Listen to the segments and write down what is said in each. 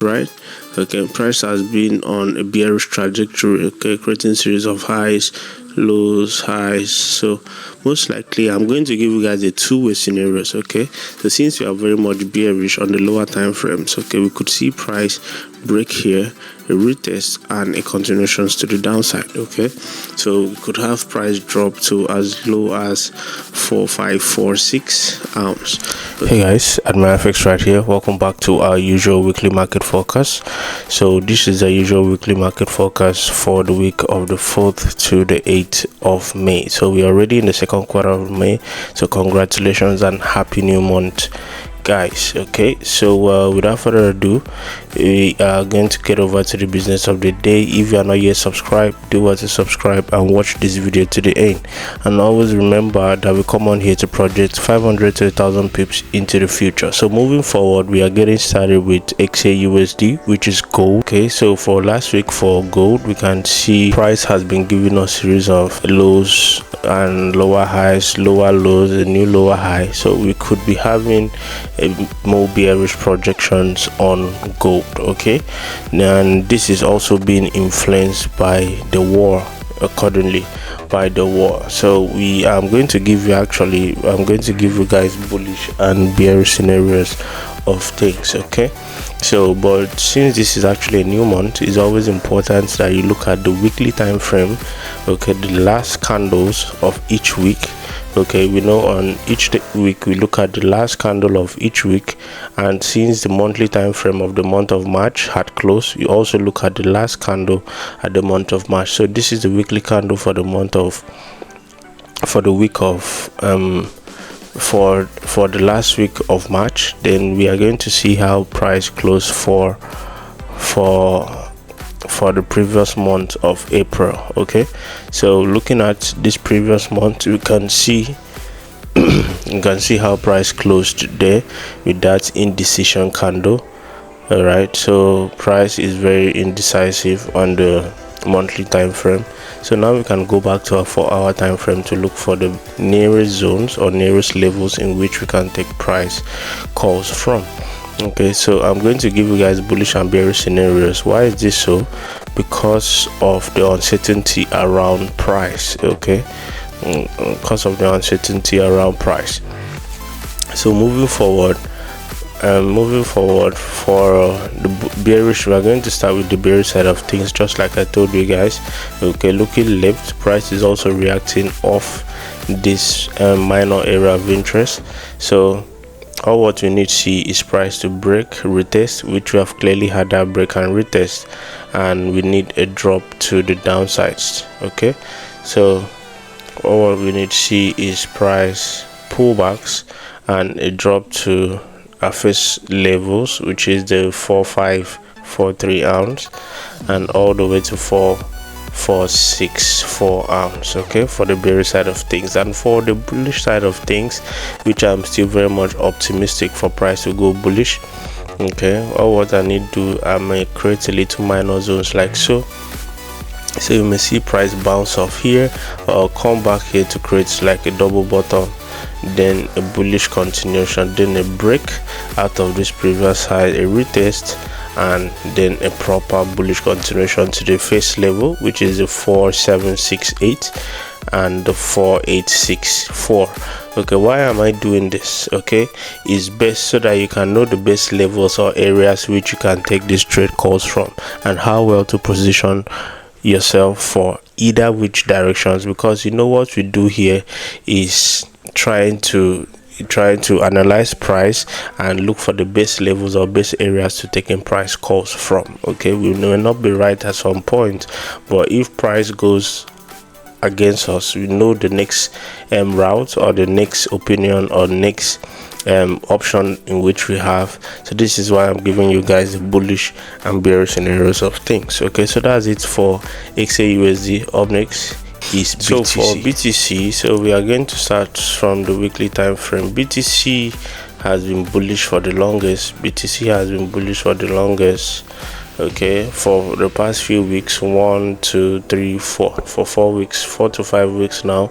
right? Okay, price has been on a bearish trajectory, okay, creating series of highs, lows, highs. So most likely I'm going to give you guys a two-way scenarios. Okay, so since we are very much bearish on the lower time frames, okay, we could see price break here, a retest, and a continuations to the downside. Okay, so we could have price drop to as low as 4546 ounce. Hey guys, AdmiralFX right here. Welcome back to our usual weekly market forecast. So this is the usual weekly market forecast for the week of the 4th to the 8th of May. So we are already in the second quarter of May, so congratulations and happy new month, guys. Okay, so without further ado, we are going to get over to the business of the day. If you are not yet subscribed, do what to subscribe and watch this video to the end. And always remember that we come on here to project 500 to 1,000 pips into the future. So moving forward, we are getting started with XAUSD, which is gold. Okay, so for last week for gold, we can see price has been giving us series of lows and lower highs, lower lows, a new lower high. So we could be having a more bearish projections on gold. Okay, and this is also being influenced by the war, accordingly by the war. So I'm going to give you guys bullish and bearish scenarios of things. Okay, so but since this is actually a new month, it's always important that you look at the weekly time frame. Okay, the last candles of each week. Okay, we know on each week we look at the last candle of each week, and since the monthly time frame of the month of March had closed, you also look at the last candle at the month of March. So this is the weekly candle for the the last week of March. Then we are going to see how price closed for the previous month of April. Okay, so looking at this previous month, you can see how price closed there with that indecision candle. All right, so price is very indecisive on the monthly time frame. So now we can go back to our 4-hour time frame to look for the nearest zones or nearest levels in which we can take price calls from. Okay, so I'm going to give you guys bullish and bearish scenarios. Why is this so? Because of the uncertainty around price. Okay, because of the uncertainty around price. So moving forward for the bearish, we are going to start with the bearish side of things, just like I told you guys. Okay, looking left, price is also reacting off this minor area of interest. So all what we need to see is price to break, retest, which we have clearly had that break and retest, and we need a drop to the downsides. Okay, so all what we need to see is price pullbacks and a drop to our first levels, which is the 4543 ounce, and all the way to 4464 ounce. Okay, for the bearish side of things. And for the bullish side of things, which I'm still very much optimistic for price to go bullish. Okay, all what I need to do, I may create a little minor zones like so. So you may see price bounce off here, or come back here to create like a double bottom, then a bullish continuation, then a break out of this previous high, a retest, and then a proper bullish continuation to the first level, which is the 4768 and the 4864. Okay, why am I doing this? Okay, it's best so that you can know the best levels or areas which you can take this trade calls from, and how well to position yourself for either which directions. Because you know what we do here is trying to analyze price and look for the best levels or best areas to take in price calls from. Okay, we may not be right at some point, but if price goes against us, we know the next route or the next opinion or next option in which we have. So this is why I'm giving you guys the bullish and bearish scenarios of things. Okay, so that's it for XAUSD. Up next is BTC. So for BTC, so we are going to start from the weekly time frame. BTC has been bullish for the longest. Okay, for the past few weeks, 1 2 3 4 for 4 weeks, 4 to 5 weeks now,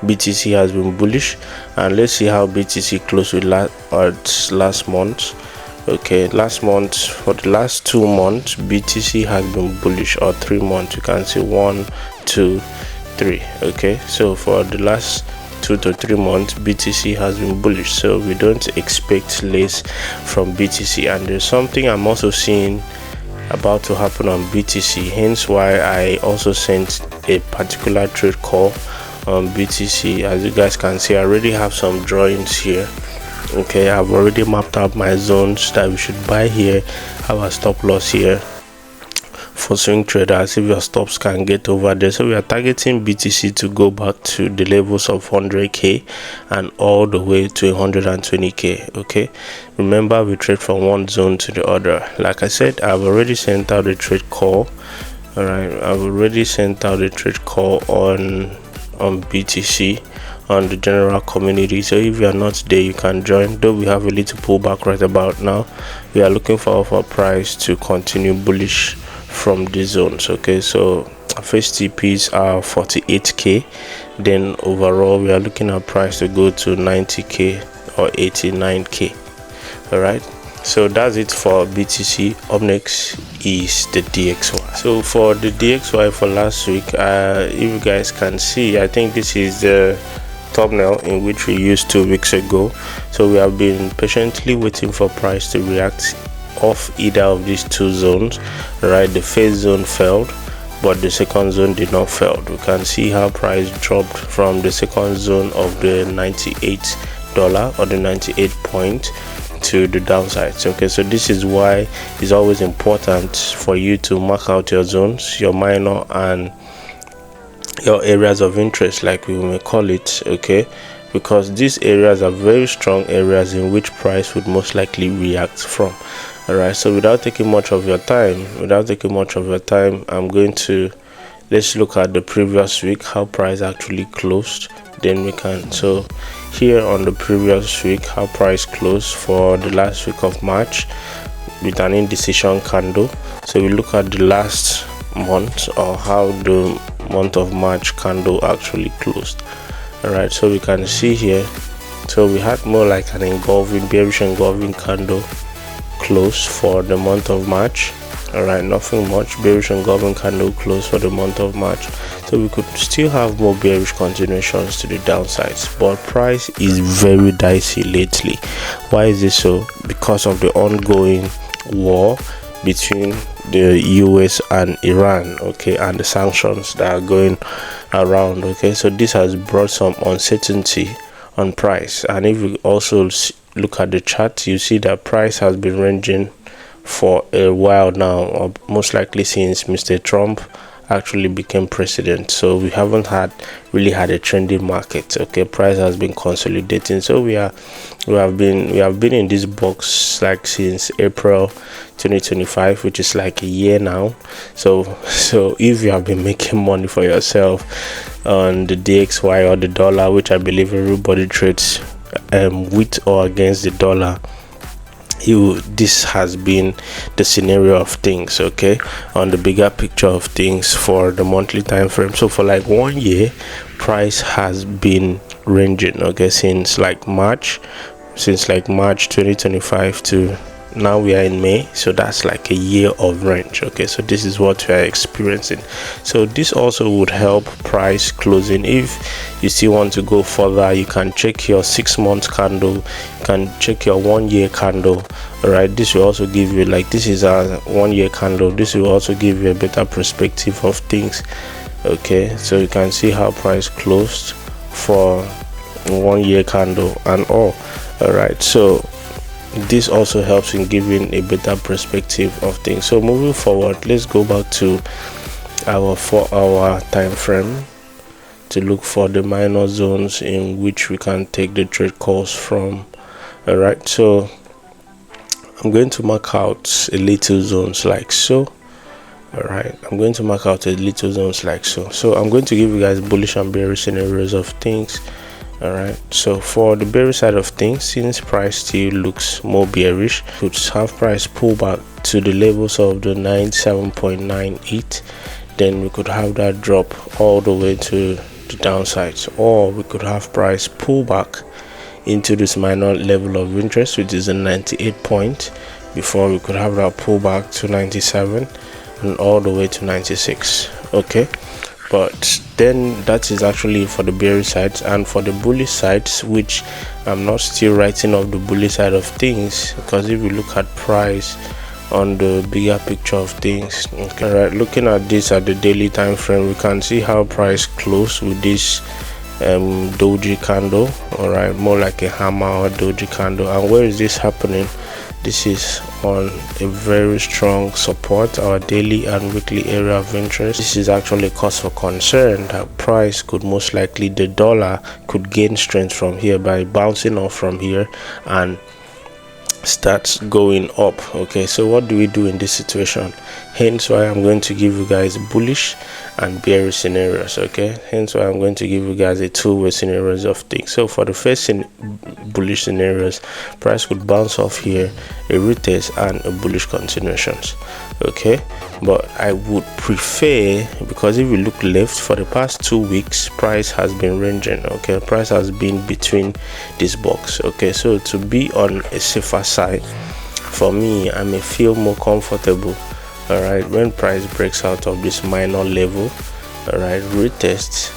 BTC has been bullish. And let's see how BTC closed with last month. Okay, last month, for the last 2 months, BTC has been bullish, or 3 months, you can see 1, 2, 3. Okay, so for the last 2 to 3 months, BTC has been bullish, so we don't expect less from BTC. And there's something I'm also seeing about to happen on BTC, hence why I also sent a particular trade call on BTC. As you guys can see, I already have some drawings here. Okay, I've already mapped out my zones that we should buy here, have a stop loss here for swing traders if your stops can get over there. So we are targeting BTC to go back to the levels of 100k and all the way to 120k. Okay, remember, we trade from one zone to the other. Like I said, I've already sent out a trade call. All right, I've already sent out a trade call on BTC on the general community. So if you are not there, you can join. Though we have a little pullback right about now, we are looking for our price to continue bullish from these zones. Okay, so first TPs are 48k, then overall we are looking at price to go to 90k or 89k. all right, so that's it for BTC. Up next is the DXY. So for the DXY for last week, if you guys can see, I think this is the thumbnail in which we used 2 weeks ago. So we have been patiently waiting for price to react off either of these 2 zones. Right, the first zone failed, but the second zone did not fail. We can see how price dropped from the second zone of the $98 or the 98 point to the downsides. Okay, so this is why it's always important for you to mark out your zones, your minor and your areas of interest, like we may call it. Okay, because these areas are very strong areas in which price would most likely react from. All right, so without taking much of your time, I'm going to, let's look at the previous week, how price actually closed. Then we can, so here on the previous week, how price closed for the last week of March with an indecision candle. So we look at the last month, or how the month of March candle actually closed. All right, so we can see here, so we had more like an engulfing, bearish engulfing candle close for the month of March. All right, nothing much, bearish engulfing candle close for the month of March. So we could still have more bearish continuations to the downsides, but price is very dicey lately. Why is this so? Because of the ongoing war between the US and Iran, okay, and the sanctions that are going around. Okay, so this has brought some uncertainty on price. And if you also look at the chart, you see that price has been ranging for a while now, or most likely since Mr. Trump actually became president. So we haven't really had a trending market. Okay, price has been consolidating. So we have been in this box like since April 2025, which is like a year now. So if you have been making money for yourself on the DXY or the dollar, which I believe everybody trades with or against the dollar, this has been the scenario of things. Okay, on the bigger picture of things for the monthly time frame. So for like 1 year, price has been ranging, okay, since March 2025 to now we are in May. So that's like a year of range. Okay, so this is what we are experiencing. So this also would help price closing. If you still want to go further, you can check your 6-month candle, you can check your 1 year candle. All right, this will also give you, like, this is a 1 year candle, this will also give you a better perspective of things. Okay, so you can see how price closed for 1 year candle and all. All right, so this also helps in giving a better perspective of things. So moving forward, let's go back to our 4-hour time frame to look for the minor zones in which we can take the trade calls from. All right, so I'm going to mark out a little zones like so. All right, I'm going to mark out a little zones like so. So I'm going to give you guys bullish and bearish scenarios of things. All right, so for the bearish side of things, since price still looks more bearish, could have price pull back to the levels of the 97.98, then we could have that drop all the way to the downsides, or we could have price pull back into this minor level of interest, which is a 98 point. before we could have that pullback to 97 and all the way to 96. Okay, but then that is actually for the bearish sides. And for the bullish sides, which I'm not still writing off the bullish side of things, because if you look at price on the bigger picture of things, okay, all right, looking at this at the daily time frame, we can see how price closed with this doji candle. All right, more like a hammer or doji candle. And where is this happening? This is on a very strong support, our daily and weekly area of interest. This is actually a cause for concern that price could most likely, the dollar could gain strength from here by bouncing off from here and starts going up. Okay, so what do we do in this situation? Hence why I'm going to give you guys bullish and bearish scenarios. Okay, hence why I'm going to give you guys a two-way scenarios of things. So for the first bullish scenarios, price could bounce off here, a retest and a bullish continuations. Okay, but I would prefer, because if you look left for the past 2 weeks, price has been ranging. Okay, price has been between this box. Okay, so to be on a safer side, for me, I may feel more comfortable, all right, when price breaks out of this minor level, all right, retest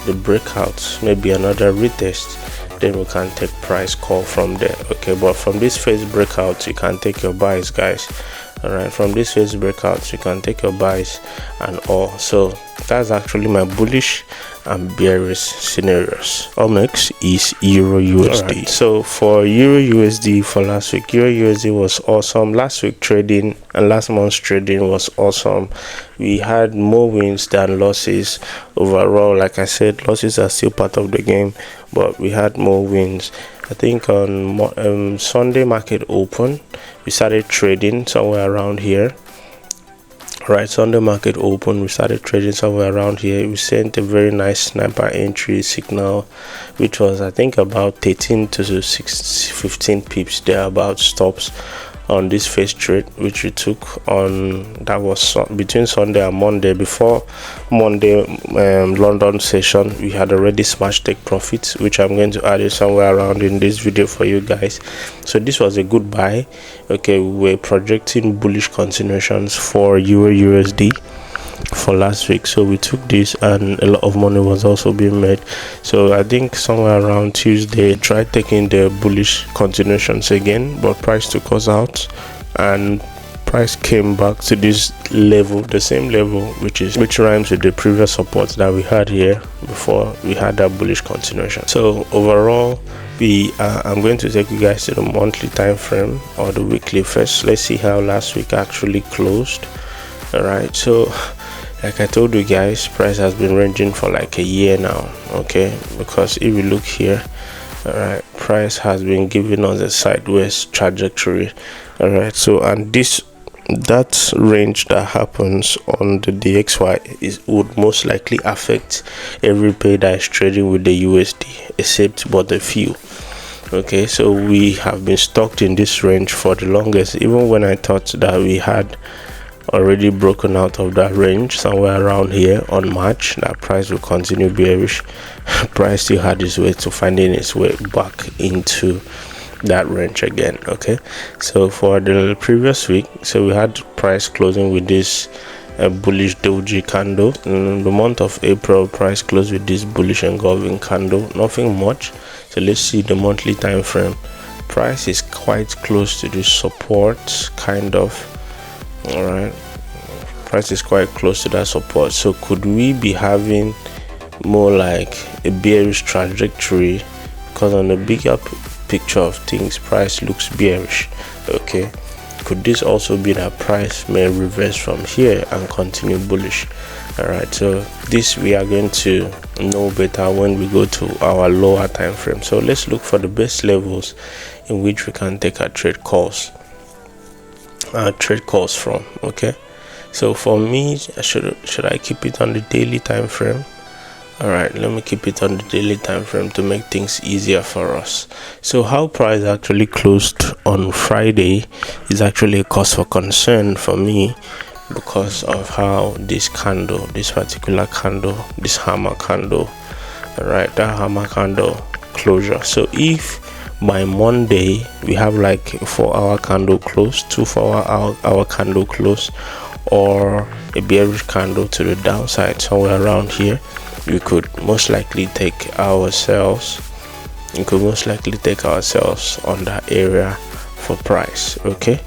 the breakout, maybe another retest, then we can take price call from there. Okay, but from this phase breakout, you can take your buys, guys. All right, from this phase breakout, you can take your buys and all. So that's actually my bullish and bearish scenarios. Next is Euro USD. Right, so for Euro USD for last week, Euro USD was awesome. Last week trading and last month's trading was awesome. We had more wins than losses overall. Like I said, losses are still part of the game, but we had more wins. I think on Sunday market open, we started trading somewhere around here. Right, Sunday market open, we started trading somewhere around here. We sent a very nice sniper entry signal, which was, I think, about 13 to 15 pips there, about stops on this face trade, which we took on, that was between Sunday and Monday. Before Monday London session, we had already smashed take profits, which I'm going to add it somewhere around in this video for you guys. So this was a good buy. Okay, we were projecting bullish continuations for Euro USD for last week, so we took this and a lot of money was also being made. So I think somewhere around Tuesday, tried taking the bullish continuations again, but price took us out and price came back to this level, the same level, which rhymes with the previous support that we had here before we had that bullish continuation. So overall, I'm going to take you guys to the monthly time frame or the weekly first. Let's see how last week actually closed. All right, so like I told you guys, price has been ranging for like a year now. Okay, because if you look here, all right, price has been giving us a sideways trajectory. All right, so and that range that happens on the DXY would most likely affect every pair that is trading with the USD, except but a few. Okay, so we have been stuck in this range for the longest, even when I thought that we had already broken out of that range somewhere around here on March, that price will continue bearish. Price still had its way to finding its way back into that range again. Okay, so for the previous week, so we had price closing with this bullish doji candle. In the month of April, price closed with this bullish engulfing candle, nothing much. So let's see the monthly time frame. Price is quite close to the support, kind of. All right, price is quite close to that support. So could we be having more like a bearish trajectory? Because on the bigger picture of things, price looks bearish. Okay, could this also be that price may reverse from here and continue bullish? All right, so this we are going to know better when we go to our lower time frame. So let's look for the best levels in which we can take our trade calls from. Okay, so for me, should I keep it on the daily time frame? All right, let me keep it on the daily time frame to make things easier for us. So how price actually closed on Friday is actually a cause for concern for me, because of how this particular candle, this hammer candle, all right, that hammer candle closure. So if by Monday we have like a 4-hour candle close, 2 4-hour candle close, or a bearish candle to the downside somewhere around here, we could most likely take ourselves on that area for price. Okay,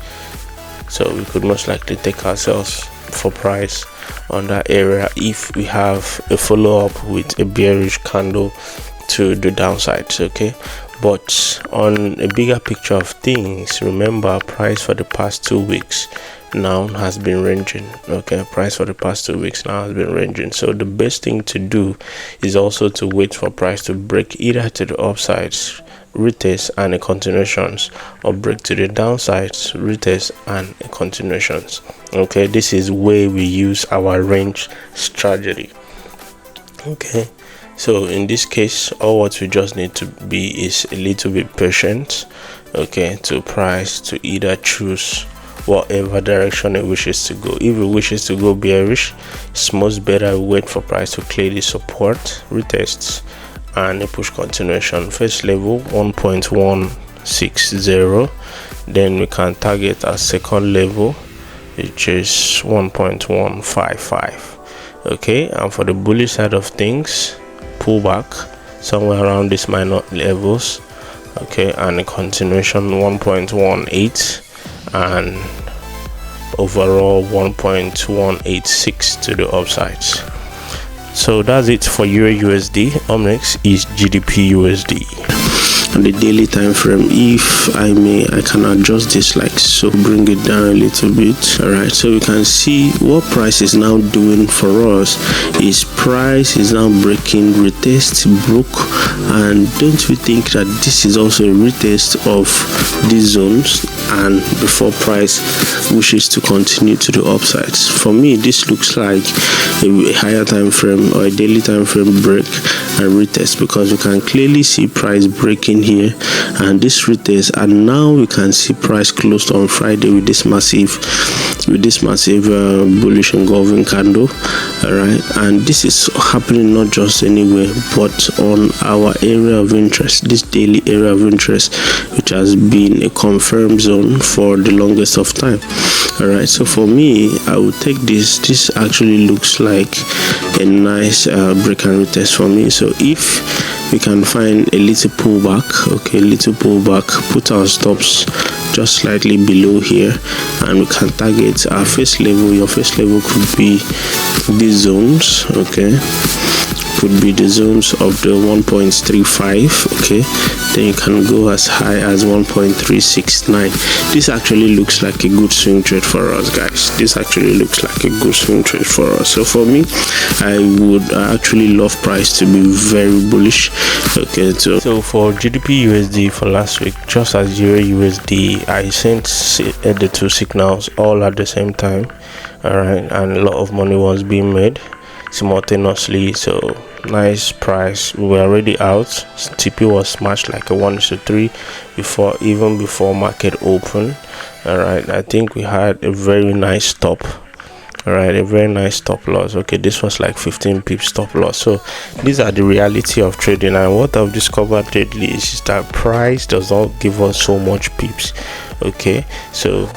so we could most likely take ourselves for price on that area if we have a follow-up with a bearish candle to the downsides. Okay, but on a bigger picture of things, remember, price for the past 2 weeks now has been ranging. Okay, price for the past 2 weeks now has been ranging. So the best thing to do is also to wait for price to break either to the upsides, retest and a continuations, or break to the downsides, retest and a continuations. Okay, this is where we use our range strategy. Okay, so in this case, all what we just need to be is a little bit patient, okay, to price to either choose whatever direction it wishes to go. If it wishes to go bearish, it's most better wait for price to clear the support, retests and a push continuation. First level 1.160, then we can target our second level, which is 1.155. okay, and for the bullish side of things, pull back somewhere around these minor levels, okay, and a continuation 1.18 and overall 1.186 to the upsides. So that's it for Euro USD. Up next is GBP USD. On the daily time frame, if I may, I can adjust this like so, bring it down a little bit. All right, so we can see what price is now doing for us is price is now breaking retest, broke, and don't we think that this is also a retest of these zones, and before price wishes to continue to the upsides? For me, this looks like a higher time frame or a daily time frame break and retest, because we can clearly see price breaking here and this retest, and now we can see price closed on Friday with this massive bullish engulfing candle. All right, and this is happening not just anywhere but on our area of interest, this daily area of interest, which has been a confirmed zone for the longest of time. All right, so for me, I would take this actually looks like a nice break and retest for me. So if we can find a little pullback, okay, little pullback, put our stops just slightly below here, and we can target our first level. Your first level could be these zones, okay, could be the zones of the 1.35, okay, then you can go as high as 1.369. This actually looks like a good swing trade for us, guys. This actually looks like a good swing trade for us. So for me, I would actually love price to be very bullish. Okay, so for GBP USD for last week, just as Euro USD, I sent the two signals all at the same time. All right, and a lot of money was being made simultaneously. So nice price. We were already out. TP was smashed like a 1:3 before market open. All right, I think we had a very nice stop. All right, a very nice stop loss. Okay, this was like 15 pips stop loss. So these are the reality of trading, and what I've discovered lately is that price does not give us so much pips. Okay, so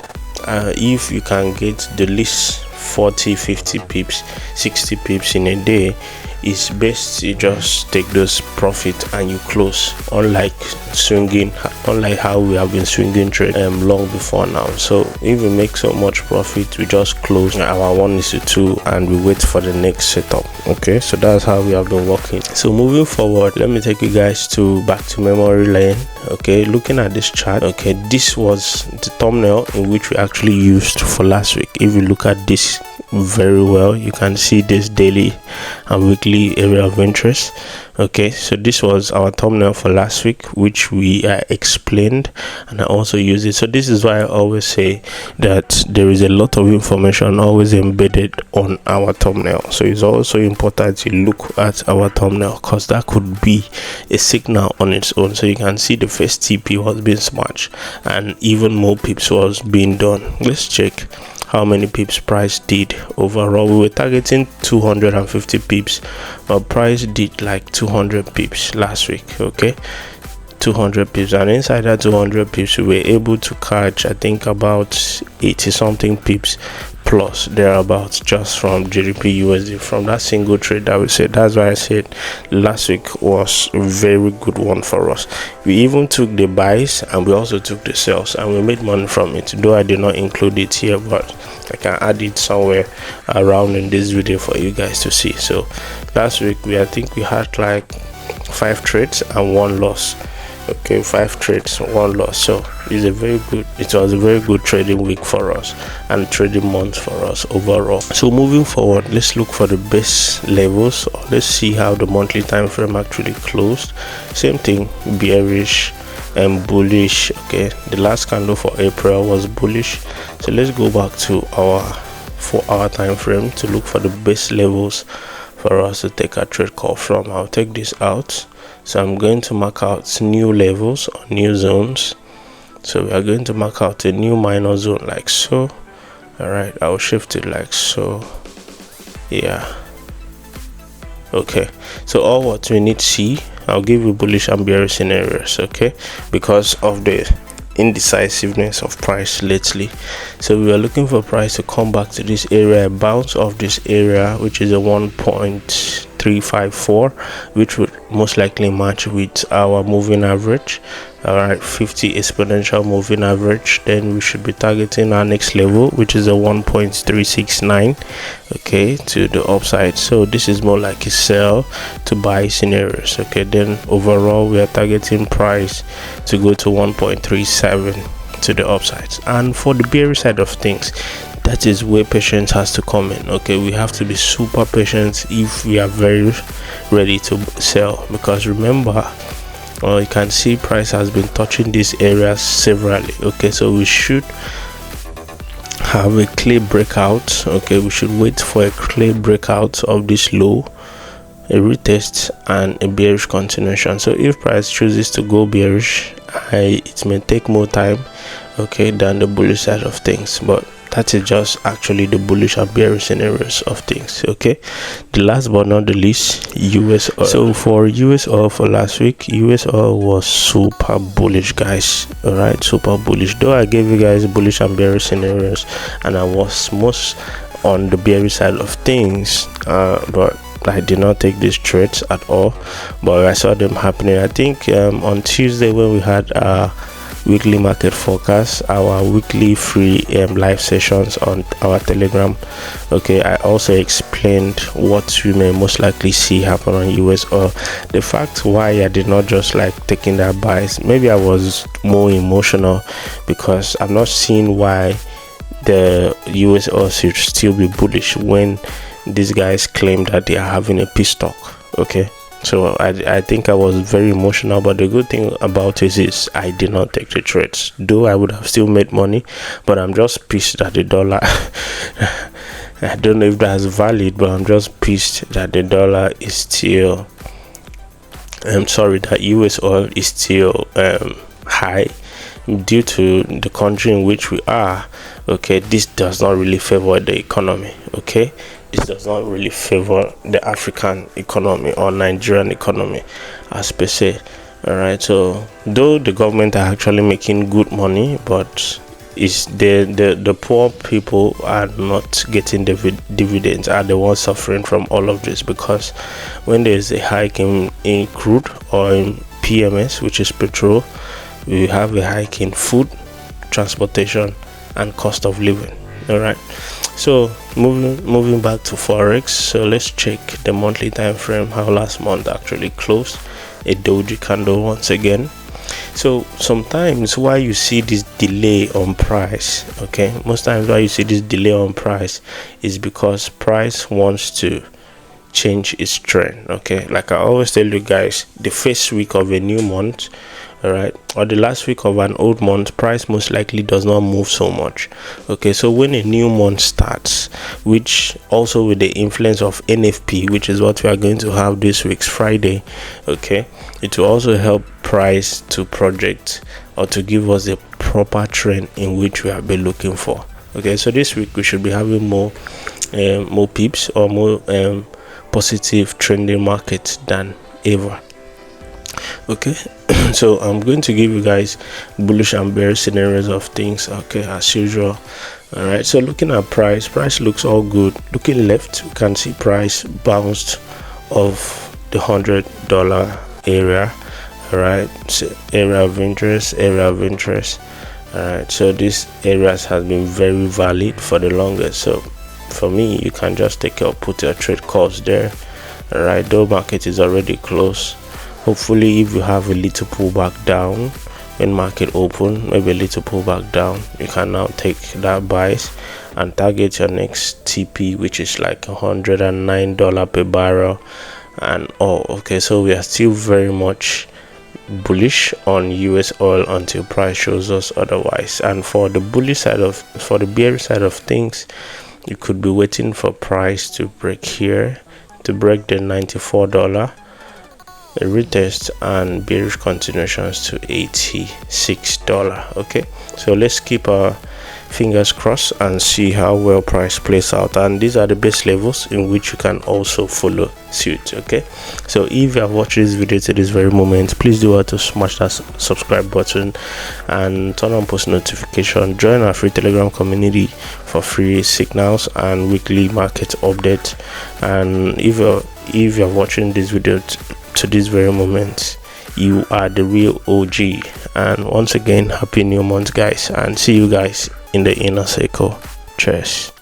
if you can get the least 40, 50 pips, 60 pips in a day, it's best you just take those profit and you close, unlike how we have been swinging trade long before now. So if we make so much profit, we just close our 1:2 and we wait for the next setup. Okay, so that's how we have been working. So moving forward, let me take you guys back to memory lane. Okay, looking at this chart, okay, this was the thumbnail in which we actually used for last week. If you look at this very well, you can see this daily and weekly area of interest. Okay, so this was our thumbnail for last week, which we explained, and I also use it. So this is why I always say that there is a lot of information always embedded on our thumbnail. So it's also important to look at our thumbnail, because that could be a signal on its own. So you can see the first TP was being smashed and even more pips was being done. Let's check how many pips price did overall. We were targeting 250 pips, but price did like 200 pips last week. Okay, 200 pips, and inside that 200 pips we were able to catch, I think, about 80 something pips plus thereabouts just from GBP USD, from that single trade that we said. That's why I said last week was a very good one for us. We even took the buys and we also took the sells, and we made money from it, though I did not include it here, but I can add it somewhere around in this video for you guys to see. So last week I think we had like 5 trades and 1 loss. Okay, 5 trades, 1 loss. So it was a very good trading week for us and trading month for us overall. So moving forward, let's look for the base levels, or let's see how the monthly time frame actually closed. Same thing, bearish and bullish. Okay, the last candle for April was bullish. So let's go back to our 4-hour time frame to look for the base levels for us to take a trade call from. I'll take this out. So I'm going to mark out new levels or new zones. So we are going to mark out a new minor zone like so. All right, I'll shift it like so. Yeah. Okay, so all what we need to see, I'll give you bullish and bearish scenarios, okay, because of the indecisiveness of price lately. So we are looking for price to come back to this area, bounce off this area, which is a 1.354, which would most likely match with our moving average. All right, 50 exponential moving average. Then we should be targeting our next level, which is a 1.369, okay, to the upside. So this is more like a sell to buy scenarios. Okay, then overall we are targeting price to go to 1.37 to the upside. And for the bearish side of things, that is where patience has to come in. Okay, we have to be super patient if we are very ready to sell, because remember, you can see price has been touching this area severally. Okay, so we should have a clear breakout. Okay, we should wait for a clear breakout of this low, a retest, and a bearish continuation. So if price chooses to go bearish, it may take more time, okay, than the bullish side of things, but that is just actually the bullish and bearish scenarios of things. Okay, the last but not the least, US oil. So for US oil for last week, US oil was super bullish, guys. All right, super bullish, though I gave you guys bullish and bearish scenarios and I was most on the bearish side of things, but I did not take these trades at all, but I saw them happening. I think on Tuesday when we had weekly market forecast, our weekly free live sessions on our Telegram, okay, I also explained what we may most likely see happen on US oil. The fact why I did not just like taking that buys, maybe I was more emotional, because I'm not seeing why the US oil should still be bullish when these guys claim that they are having a peace talk. Okay, so I think I was very emotional, but the good thing about it is I did not take the trades, though I would have still made money, but I'm just pissed that the dollar I don't know if that's valid, but I'm just pissed that the dollar is still that US oil is still high due to the country in which we are. Okay, this does not really favor the economy. Okay, this does not really favor the African economy or Nigerian economy as per se. All right, so though the government are actually making good money, but is the poor people are not getting the dividends, are the ones suffering from all of this, because when there is a hike in crude or in PMS, which is petrol, we have a hike in food, transportation, and cost of living. All right, so moving back to forex, so let's check the monthly time frame, how last month actually closed. A doji candle once again. So sometimes why you see this delay on price, okay, most times why you see this delay on price is because price wants to change its trend. Okay, like I always tell you guys, the first week of a new month, all right, or the last week of an old month, price most likely does not move so much. Okay, so when a new month starts, which also with the influence of NFP, which is what we are going to have this week's Friday, okay, it will also help price to project or to give us the proper trend in which we have been looking for. Okay, so this week we should be having more pips or more positive trending market than ever. Okay, so I'm going to give you guys bullish and bearish scenarios of things, okay, as usual. All right, so looking at price looks all good. Looking left, we can see price bounced off the $100 area. All right, so area of interest. All right, so this areas has been very valid for the longest. So for me, you can just put your trade calls there. All right, though market is already close. Hopefully, if you have a little pullback down when market open, maybe a little pullback down, you can now take that buys and target your next TP, which is like $109 per barrel. And okay, so we are still very much bullish on US oil until price shows us otherwise. And for the bearish side of things, you could be waiting for price to break here, to break the $94, a retest, and bearish continuations to $86. Okay, so let's keep our fingers crossed and see how well price plays out. And these are the base levels in which you can also follow suit. Okay, so if you have watched this video to this very moment, please do want to smash that subscribe button and turn on post notification. Join our free Telegram community for free signals and weekly market updates. And if you're watching this video to this very moment, you are the real OG. And once again, happy new month, guys, and see you guys in the inner circle. Cheers.